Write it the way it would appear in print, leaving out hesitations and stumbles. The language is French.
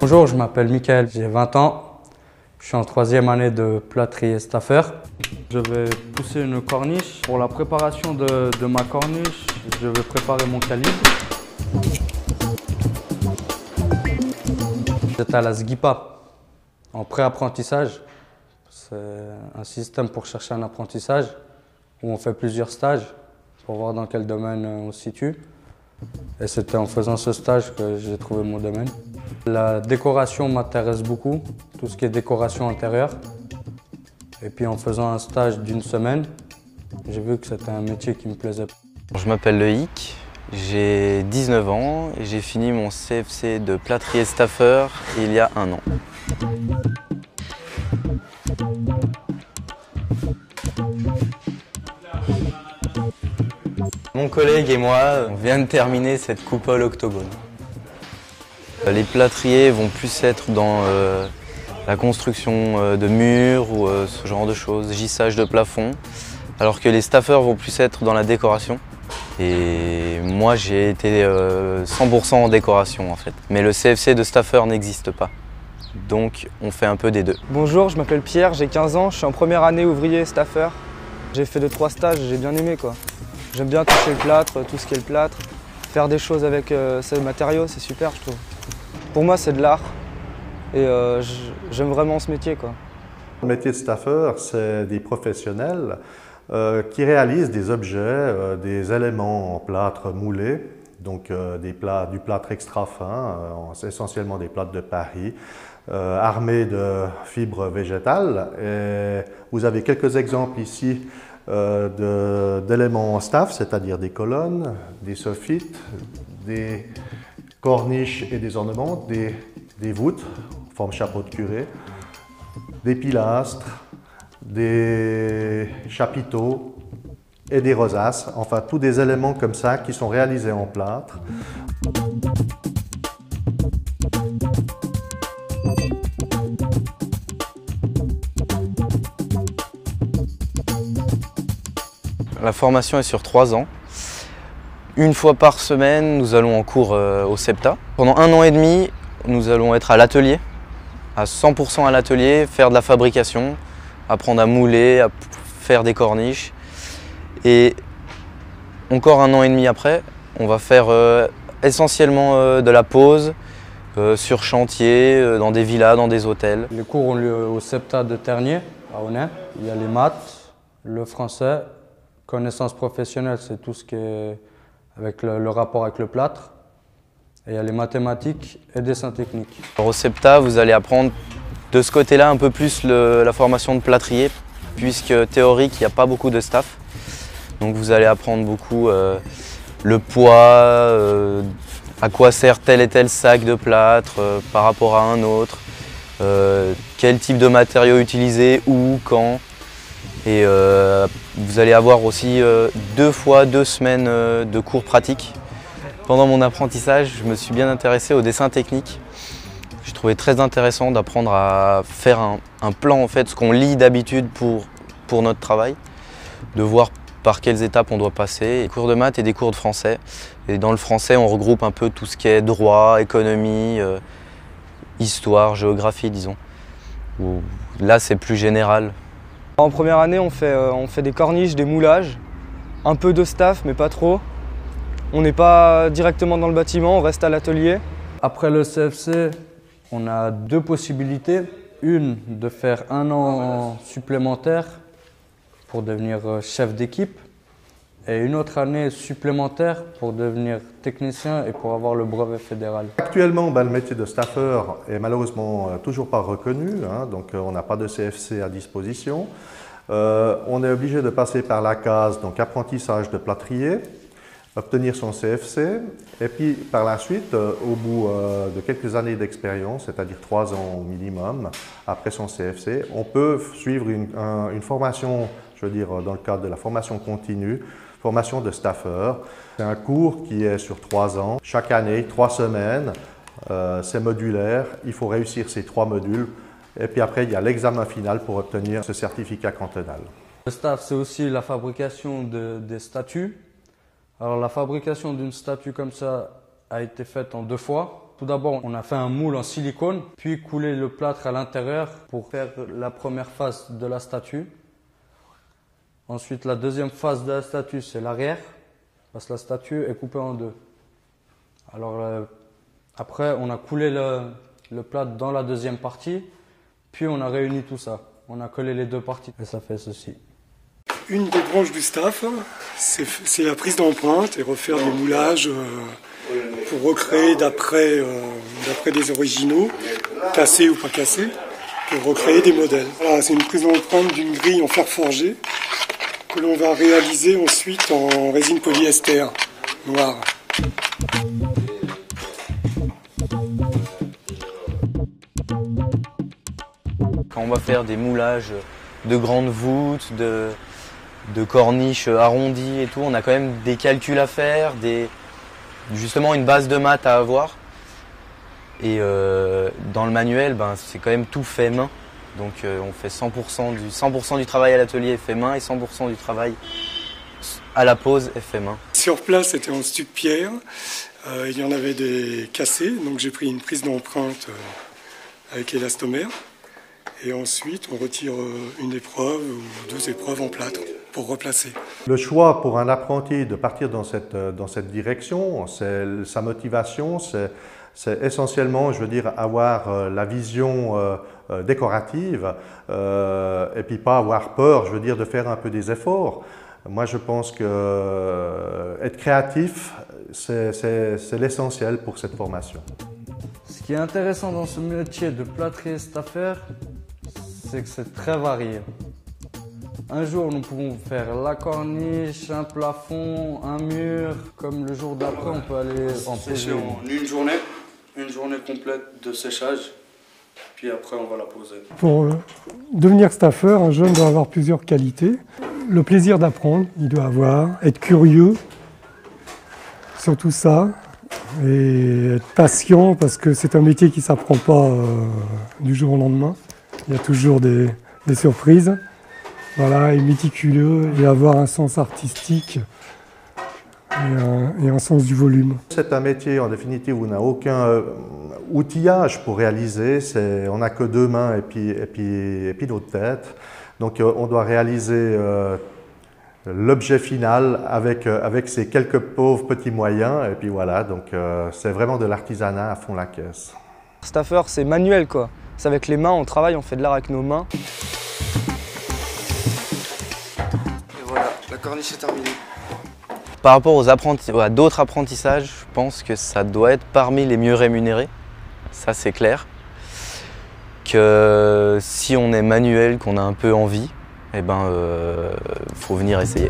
Bonjour, je m'appelle Mickaël, j'ai 20 ans. Je suis en 3e année de plâtrier staffeur. Je vais pousser une corniche. Pour la préparation de ma corniche, je vais préparer mon calibre. J'étais à la SGIPA en pré-apprentissage. C'est un système pour chercher un apprentissage où on fait plusieurs stages pour voir dans quel domaine on se situe. Et c'était en faisant ce stage que j'ai trouvé mon domaine. La décoration m'intéresse beaucoup, tout ce qui est décoration intérieure. Et puis en faisant un stage d'1 semaine, j'ai vu que c'était un métier qui me plaisait. Je m'appelle Loïc, j'ai 19 ans et j'ai fini mon CFC de plâtrier staffeur il y a 1 an. Mon collègue et moi, on vient de terminer cette coupole octogone. Les plâtriers vont plus être dans la construction de murs ou ce genre de choses, gissage de plafond, alors que les staffeurs vont plus être dans la décoration. Et moi j'ai été 100% en décoration en fait. Mais le CFC de staffeur n'existe pas. Donc on fait un peu des deux. Bonjour, je m'appelle Pierre, j'ai 15 ans, je suis en première année ouvrier staffeur. J'ai fait 2-3 stages, j'ai bien aimé quoi. J'aime bien toucher le plâtre, tout ce qui est le plâtre. Faire des choses avec ces matériaux, c'est super je trouve. Pour moi c'est de l'art et j'aime vraiment ce métier quoi. Le métier de staffeur, c'est des professionnels qui réalisent des objets, des éléments en plâtre moulé, donc du plâtre extra fin, essentiellement des plâtres de Paris, armés de fibres végétales. Et vous avez quelques exemples ici d'éléments en staff, c'est-à-dire des colonnes, des soffites, des corniches et des ornements, des voûtes, forme chapeau de curé, des pilastres, des chapiteaux et des rosaces, enfin tous des éléments comme ça qui sont réalisés en plâtre. La formation est sur 3 ans. Une fois par semaine, nous allons en cours au CEPTA. Pendant 1 an et demi, nous allons être à l'atelier, à 100% à l'atelier, faire de la fabrication, apprendre à mouler, à faire des corniches. Et encore 1 an et demi après, on va faire essentiellement de la pose sur chantier, dans des villas, dans des hôtels. Les cours ont lieu au CEPTA de Tergnier, à Onnaing. Il y a les maths, le français, connaissances professionnelles, c'est tout ce qui est avec le rapport avec le plâtre. Et il y a les mathématiques et dessins techniques. Au CEPTA, vous allez apprendre de ce côté-là un peu plus la formation de plâtrier, puisque théorique, il n'y a pas beaucoup de staff. Donc vous allez apprendre beaucoup le poids, à quoi sert tel et tel sac de plâtre par rapport à un autre, quel type de matériaux utiliser, où, quand. Et vous allez avoir aussi 2 fois 2 semaines de cours pratiques. Pendant mon apprentissage, je me suis bien intéressé au dessin technique. Je trouvais très intéressant d'apprendre à faire un plan, en fait, ce qu'on lit d'habitude pour notre travail, de voir par quelles étapes on doit passer. Des cours de maths et des cours de français. Et dans le français, on regroupe un peu tout ce qui est droit, économie, histoire, géographie, disons. Là, c'est plus général. En première année, on fait des corniches, des moulages, un peu de staff, mais pas trop. On n'est pas directement dans le bâtiment, on reste à l'atelier. Après le CFC, on a 2 possibilités. Une, de faire 1 an supplémentaire pour devenir chef d'équipe. Et une autre année supplémentaire pour devenir technicien et pour avoir le brevet fédéral. Actuellement, le métier de staffeur est malheureusement toujours pas reconnu, donc on n'a pas de CFC à disposition. On est obligé de passer par la case donc apprentissage de plâtrier, obtenir son CFC et puis par la suite, au bout de quelques années d'expérience, c'est-à-dire 3 ans au minimum, après son CFC, on peut suivre une formation, je veux dire dans le cadre de la formation continue, formation de staffeur. C'est un cours qui est sur 3 ans, chaque année, 3 semaines, c'est modulaire, il faut réussir ces 3 modules Et puis après, il y a l'examen final pour obtenir ce certificat cantonal. Le staff, c'est aussi la fabrication des statues. Alors la fabrication d'une statue comme ça a été faite en 2 fois. Tout d'abord, on a fait un moule en silicone, puis coulé le plâtre à l'intérieur pour faire la première phase de la statue. Ensuite, la deuxième phase de la statue, c'est l'arrière, parce que la statue est coupée en 2. Alors après, on a coulé le plâtre dans la deuxième partie, puis on a réuni tout ça. On a collé les 2 parties et ça fait ceci. Une des branches du staff, c'est la prise d'empreinte et refaire des moulages pour recréer d'après des originaux, cassés ou pas cassés, pour recréer des modèles. Voilà, c'est une prise d'empreinte d'une grille en fer forgé que l'on va réaliser ensuite en résine polyester noire. Quand on va faire des moulages de grandes voûtes, de corniches arrondies et tout, on a quand même des calculs à faire, justement une base de maths à avoir. Et dans le manuel, c'est quand même tout fait main. Donc on fait 100% du travail à l'atelier est fait main et 100% du travail à la pose est fait main. Sur place, c'était en stuc pierre. Il y en avait des cassés, donc j'ai pris une prise d'empreinte avec élastomère. Et ensuite, on retire une épreuve ou 2 épreuves en plâtre pour replacer. Le choix pour un apprenti de partir dans cette direction, sa motivation, c'est essentiellement, je veux dire, avoir la vision décorative et puis pas avoir peur, je veux dire, de faire un peu des efforts. Moi, je pense que être créatif, c'est l'essentiel pour cette formation. Ce qui est intéressant dans ce métier de plâtrier staffeur, c'est que c'est très varié. Un jour, nous pouvons faire la corniche, un plafond, un mur. Comme le jour d'après, on peut aller en poser une journée complète de séchage. Puis après, on va la poser. Pour devenir staffeur, un jeune doit avoir plusieurs qualités. Le plaisir d'apprendre, il doit avoir, être curieux, surtout ça, et être patient parce que c'est un métier qui ne s'apprend pas du jour au lendemain. Il y a toujours des surprises. Voilà, et méticuleux et avoir un sens artistique et un sens du volume. C'est un métier en définitive où on n'a aucun outillage pour réaliser. On n'a que 2 mains et puis d'autres têtes. Donc on doit réaliser l'objet final avec ses quelques pauvres petits moyens. Et puis voilà, donc c'est vraiment de l'artisanat à fond la caisse. Staffer, c'est manuel quoi. C'est avec les mains, on travaille, on fait de l'art avec nos mains. La corniche est terminée. Par rapport à d'autres apprentissages, je pense que ça doit être parmi les mieux rémunérés. Ça, c'est clair. Que si on est manuel, qu'on a un peu envie, faut venir essayer.